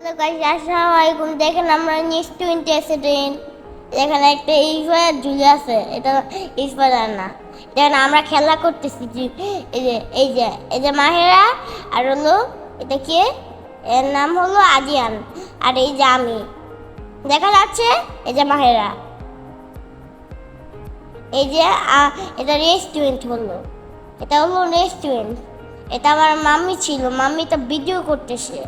Hello guys, আসসালামু আলাইকুম। দেখেন আমরা নেক্সট 20 অ্যাক্সিডেন্ট এখানে একটা ইসফায়ার ঝুলে আছে। এটা ইসফায়ার না, দেখেন আমরা খেলা করতেছি। এই যে মাহেরা, আর হলো এটা কে, এর নাম হলো আদিয়ান, আর এই যে আমি, দেখা যাচ্ছে এই যে মাহেরা। এই যে এটা রেস্টুরেন্ট হলো, এটা হলো রেস্টুরেন্ট। এটা আমার মাম্মি ছিল, মাম্মি তো ভিডিও করতেছে,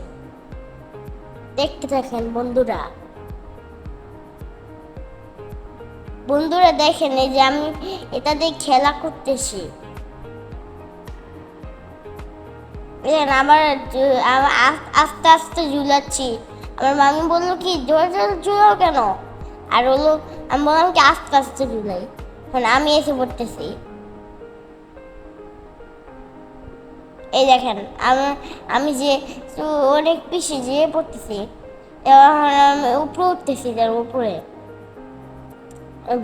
দেখতে থাকেন বন্ধুরা। বন্ধুরা দেখেন, এই যে আমি এটা দিয়ে খেলা করতেছি। দেখেন আবার আস্তে আস্তে ঝুলাচ্ছি। আমার মামি বললো কি জোরে জোরে ঝুলাও কেন, আর হলো আমি বললাম কি আস্তে আস্তে ঝুলাই। এখন আমি এসে পড়তেছি। এই দেখেন আমি যে অনেক পিছিয়ে যেয়ে পড়তেছি, এখন আমি উপরে উঠতেছি, তার উপরে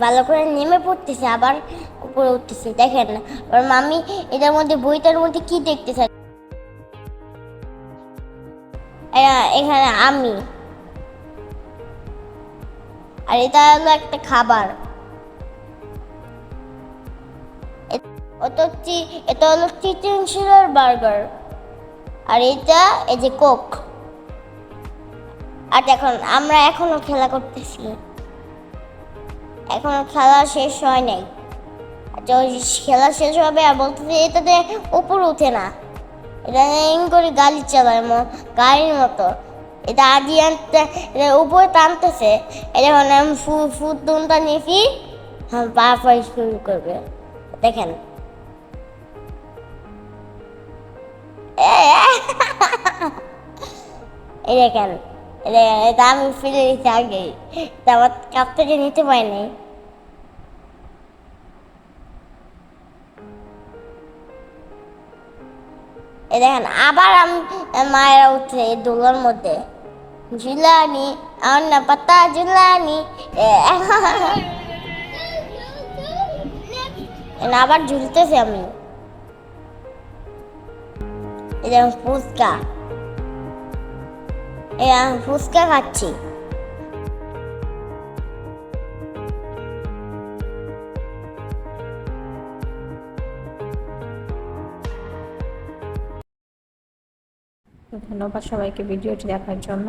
ভালো করে নেমে পড়তেছে, আবার উপরে উঠতেছে। দেখেন ওর মামি এটার মধ্যে, বইটার মধ্যে কি দেখতেছে। এখানে আমি, আর এটা হলো একটা খাবার। এটা হলো চিকেন শিলার বার্গার, আর এটা এই যে কোক। আর দেখুন আমরা এখনো খেলা করতেছি, এখনো খেলা শেষ হয় নাই। খেলা শেষ হবে আর বলতেছে এটাতে উপরে উঠে না, এটা করে গাড়ি চালায়, গাড়ির মতো। এটা আদি আনতে উপরে টানতেছে। যখন আমি ফুটটা নিয়েছি, পা শুরু করবে। দেখেন এই দেখেন, এটা আমি ফেলে দিচ্ছি আগে, আমার কাপ থেকে নিতে পারিনি। এই দেখেন আবার আমি মায়েরা উঠে দোলার মধ্যে, ঝুলানি আমার না পাতা ঝুলানি। আবার ঝুলতেছি আমি। এই দেখেন ফুচকা, ফুচকা খাচ্ছি। ধন্যবাদ সবাইকে ভিডিওটি দেখার জন্য।